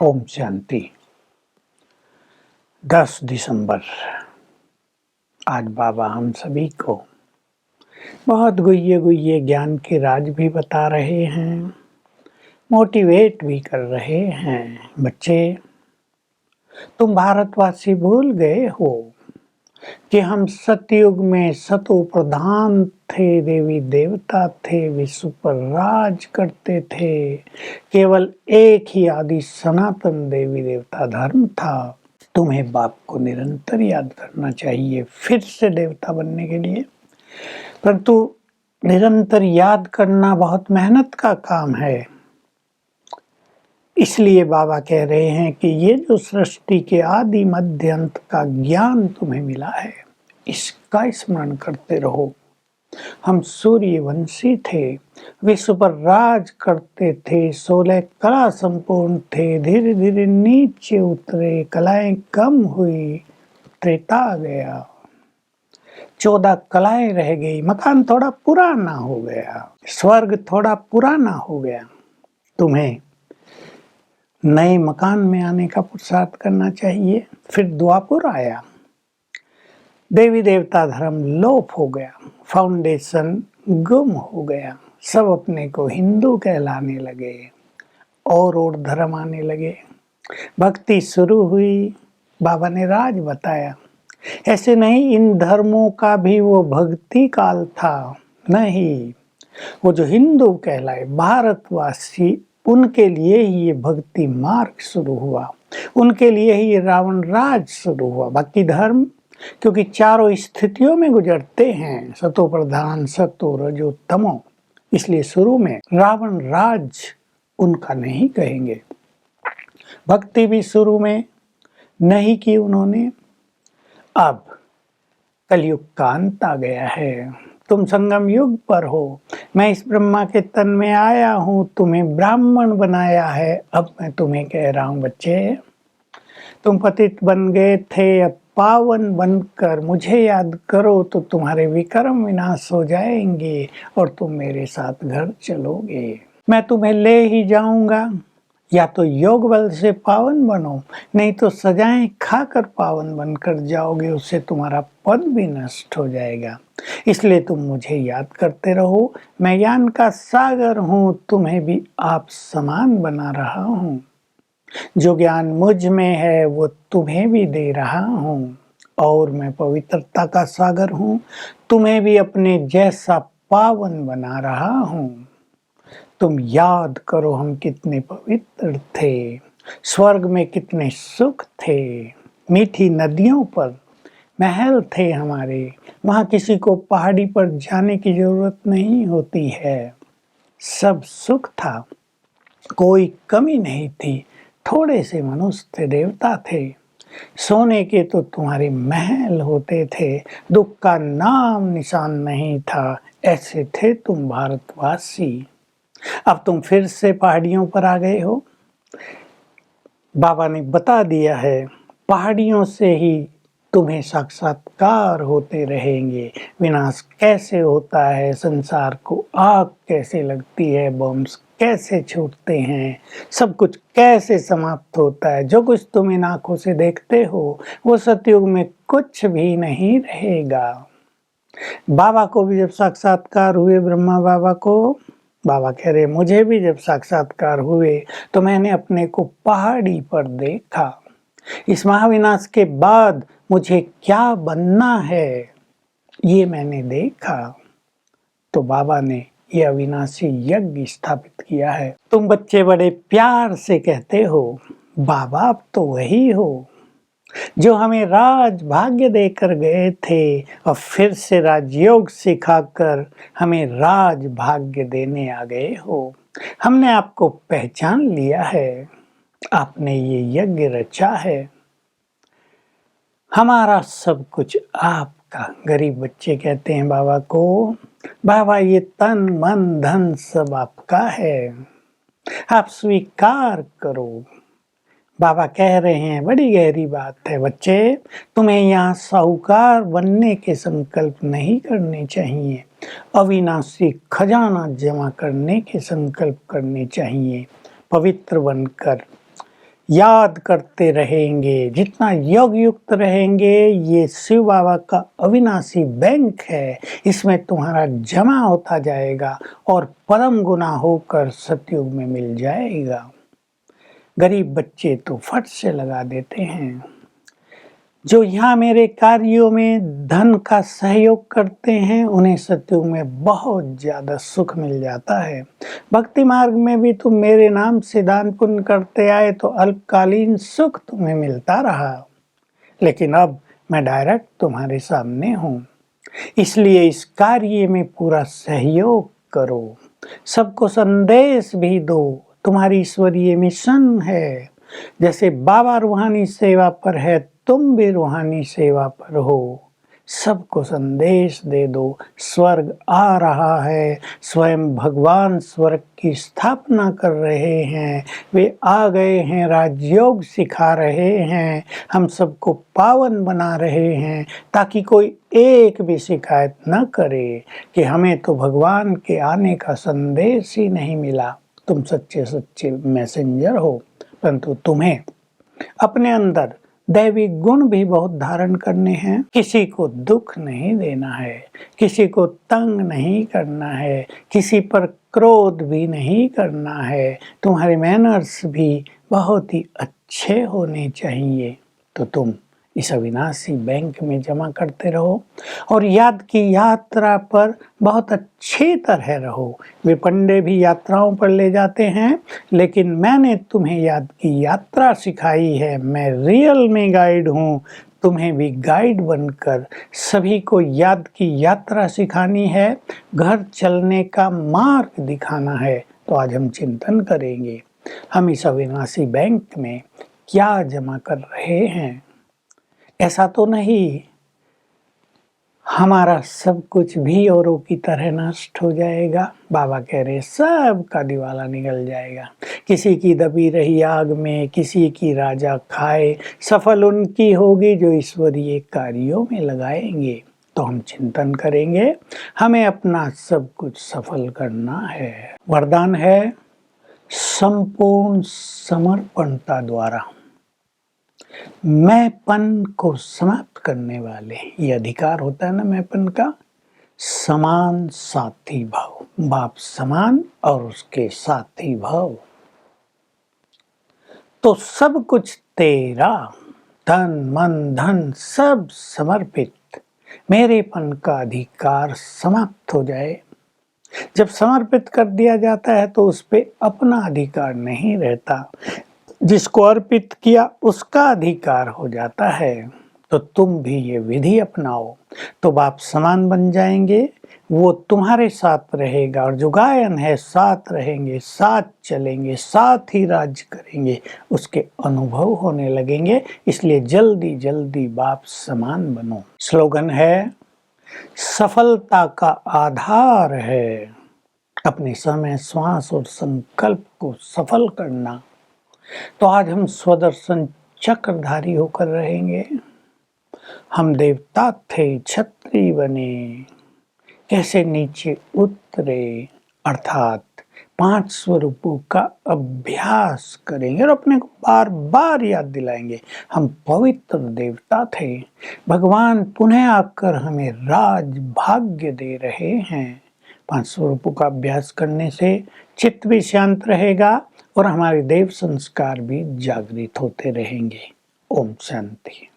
ओम शांति। 10 दिसंबर आज बाबा हम सभी को बहुत गुह्य गुह्य ज्ञान के राज भी बता रहे हैं, मोटिवेट भी कर रहे हैं। बच्चे, तुम भारतवासी भूल गए हो कि हम सतयुग में सतो प्रधान थे, देवी देवता थे, विश्व पर राज करते थे। केवल एक ही आदि सनातन देवी देवता धर्म था। तुम्हें बाप को निरंतर याद करना चाहिए फिर से देवता बनने के लिए, परंतु निरंतर याद करना बहुत मेहनत का काम है। इसलिए बाबा कह रहे हैं कि ये जो सृष्टि के आदि मध्य अंत का ज्ञान तुम्हें मिला है, इसका स्मरण करते रहो। हम सूर्यवंशी थे, विश्व पर राज करते थे, 16 कला संपूर्ण थे, धीरे धीरे नीचे उतरे, कलाएं कम हुई, त्रेता आ गया, 14 कलाएं रह गई, मकान थोड़ा पुराना हो गया, स्वर्ग थोड़ा पुराना हो गया। तुम्हें नए मकान में आने का पुरुषार्थ करना चाहिए। फिर द्वापर आया, देवी देवता धर्म लोप हो गया, फाउंडेशन गुम हो गया, सब अपने को हिंदू कहलाने लगे और धर्म आने लगे। भक्ति शुरू हुई, बाबा ने राज बताया। ऐसे नहीं, इन धर्मों का भी वो भक्ति काल था। नहीं, वो जो हिंदू कहलाए भारतवासी, उनके लिए ही ये भक्ति मार्ग शुरू हुआ, उनके लिए ही ये रावण राज शुरू हुआ। बाकी धर्म क्योंकि चारों स्थितियों में गुजरते हैं, सतो प्रधान, सतो रजो तमो, इसलिए शुरू में रावण राज उनका नहीं कहेंगे। भक्ति भी शुरू में नहीं की उन्होंने। अब कलयुग का अंत आ गया है, तुम संगम युग पर हो। मैं इस ब्रह्मा के तन में आया हूँ, तुम्हें ब्राह्मण बनाया है। अब मैं तुम्हें कह रहा हूँ बच्चे, तुम पतित बन गए थे, अब पावन बनकर मुझे याद करो तो तुम्हारे विक्रम विनाश हो जाएंगे और तुम मेरे साथ घर चलोगे। मैं तुम्हें ले ही जाऊंगा, या तो योग बल से पावन बनो, नहीं तो सजाएं खाकर पावन बनकर जाओगे, उससे तुम्हारा पद भी नष्ट हो जाएगा। इसलिए तुम मुझे याद करते रहो। मैं ज्ञान का सागर हूँ, तुम्हें भी आप समान बना रहा हूँ। जो ज्ञान मुझ में है वो तुम्हें भी दे रहा हूँ, और मैं पवित्रता का सागर हूँ, तुम्हें भी अपने जैसा पावन बना रहा हूँ। तुम याद करो हम कितने पवित्र थे, स्वर्ग में कितने सुख थे, मीठी नदियों पर महल थे हमारे, वहाँ किसी को पहाड़ी पर जाने की जरूरत नहीं होती है। सब सुख था, कोई कमी नहीं थी, थोड़े से मनुष्य थे, देवता थे। सोने के तो तुम्हारे महल होते थे, दुख का नाम निशान नहीं था। ऐसे थे तुम भारतवासी। अब तुम फिर से पहाड़ियों पर आ गए हो। बाबा ने बता दिया है, पहाड़ियों से ही तुम्हें साक्षात्कार होते रहेंगे। विनाश कैसे होता है, संसार को आग कैसे लगती है, बम्स कैसे छूटते हैं, सब कुछ कैसे समाप्त होता है। जो कुछ तुम इन आंखों से देखते हो वो सतयुग में कुछ भी नहीं रहेगा। बाबा को भी जब साक्षात्कार हुए, ब्रह्मा बाबा को, बाबा कह रहे मुझे भी जब साक्षात्कार हुए तो मैंने अपने को पहाड़ी पर देखा। इस महाविनाश के बाद मुझे क्या बनना है ये मैंने देखा। तो बाबा ने ये अविनाशी यज्ञ स्थापित किया है। तुम बच्चे बड़े प्यार से कहते हो बाबा आप तो वही हो जो हमें राज भाग्य देकर गए थे और फिर से राजयोग सिखाकर हमें राज भाग्य देने आ गए हो। हमने आपको पहचान लिया है, आपने ये यज्ञ रचा है, हमारा सब कुछ आपका। गरीब बच्चे कहते हैं बाबा को, बाबा ये तन मन धन सब आपका है, आप स्वीकार करो। बाबा कह रहे हैं बड़ी गहरी बात है बच्चे, तुम्हें यहाँ साहूकार बनने के संकल्प नहीं करने चाहिए, अविनाशी खजाना जमा करने के संकल्प करने चाहिए। पवित्र बनकर याद करते रहेंगे, जितना योग युक्त रहेंगे, ये शिव बाबा का अविनाशी बैंक है, इसमें तुम्हारा जमा होता जाएगा और परम गुना होकर सतयुग में मिल जाएगा। गरीब बच्चे तो फट से लगा देते हैं। जो यहाँ मेरे कार्यों में धन का सहयोग करते हैं, उन्हें सतयुग में बहुत ज़्यादा सुख मिल जाता है। भक्ति मार्ग में भी तुम मेरे नाम से दान पुण्य करते आए तो अल्पकालीन सुख तुम्हें मिलता रहा, लेकिन अब मैं डायरेक्ट तुम्हारे सामने हूँ, इसलिए इस कार्य में पूरा सहयोग करो, सबको संदेश भी दो। तुम्हारी ईश्वरीय मिशन है। जैसे बाबा रूहानी सेवा पर है, तुम भी रूहानी सेवा पर हो। सबको संदेश दे दो, स्वर्ग आ रहा है। स्वयं भगवान स्वर्ग की स्थापना कर रहे हैं, वे आ गए हैं, राजयोग सिखा रहे हैं, हम सबको पावन बना रहे हैं, ताकि कोई एक भी शिकायत न करे कि हमें तो भगवान के आने का संदेश ही नहीं मिला। तुम सच्चे सच्चे मैसेंजर हो, परंतु तुम्हें अपने अंदर दैवी गुण भी बहुत धारण करने हैं। किसी को दुख नहीं देना है, किसी को तंग नहीं करना है, किसी पर क्रोध भी नहीं करना है। तुम्हारे मैनर्स भी बहुत ही अच्छे होने चाहिए। तो तुम इस अविनाशी बैंक में जमा करते रहो और याद की यात्रा पर बहुत अच्छी तरह रहो। वे पंडे भी यात्राओं पर ले जाते हैं, लेकिन मैंने तुम्हें याद की यात्रा सिखाई है। मैं रियल में गाइड हूँ, तुम्हें भी गाइड बनकर सभी को याद की यात्रा सिखानी है, घर चलने का मार्ग दिखाना है। तो आज हम चिंतन करेंगे, हम इस अविनाशी बैंक में क्या जमा कर रहे हैं। ऐसा तो नहीं हमारा सब कुछ भी औरों की तरह नष्ट हो जाएगा। बाबा कह रहे सब का दिवाला निकल जाएगा। किसी की दबी रही आग में किसी की राजा खाए, सफल उनकी होगी जो ईश्वरीय कार्यों में लगाएंगे। तो हम चिंतन करेंगे, हमें अपना सब कुछ सफल करना है। वरदान है संपूर्ण समर्पणता द्वारा मैंपन को समाप्त करने वाले, ये अधिकार होता है ना मैंपन का, समान साथी भाव, बाप समान और उसके साथी भाव। तो सब कुछ तेरा, तन मन धन सब समर्पित, मेरेपन का अधिकार समाप्त हो जाए। जब समर्पित कर दिया जाता है तो उस पे अपना अधिकार नहीं रहता, जिसको अर्पित किया उसका अधिकार हो जाता है। तो तुम भी ये विधि अपनाओ तो बाप समान बन जाएंगे, वो तुम्हारे साथ रहेगा और जो गायन है साथ रहेंगे, साथ चलेंगे, साथ ही राज्य करेंगे, उसके अनुभव होने लगेंगे। इसलिए जल्दी जल्दी बाप समान बनो। स्लोगन है सफलता का आधार है अपने समय श्वास और संकल्प को सफल करना। तो आज हम स्वदर्शन चक्रधारी होकर रहेंगे। हम देवता थे, छत्री बने, कैसे नीचे उतरे, अर्थात 5 स्वरूपों का अभ्यास करेंगे और अपने को बार बार याद दिलाएंगे हम पवित्र देवता थे। भगवान पुनः आकर हमें राज भाग्य दे रहे हैं। 5 स्वरूपों का अभ्यास करने से चित्त भी शांत रहेगा और हमारे देव संस्कार भी जागृत होते रहेंगे। ओम शांति।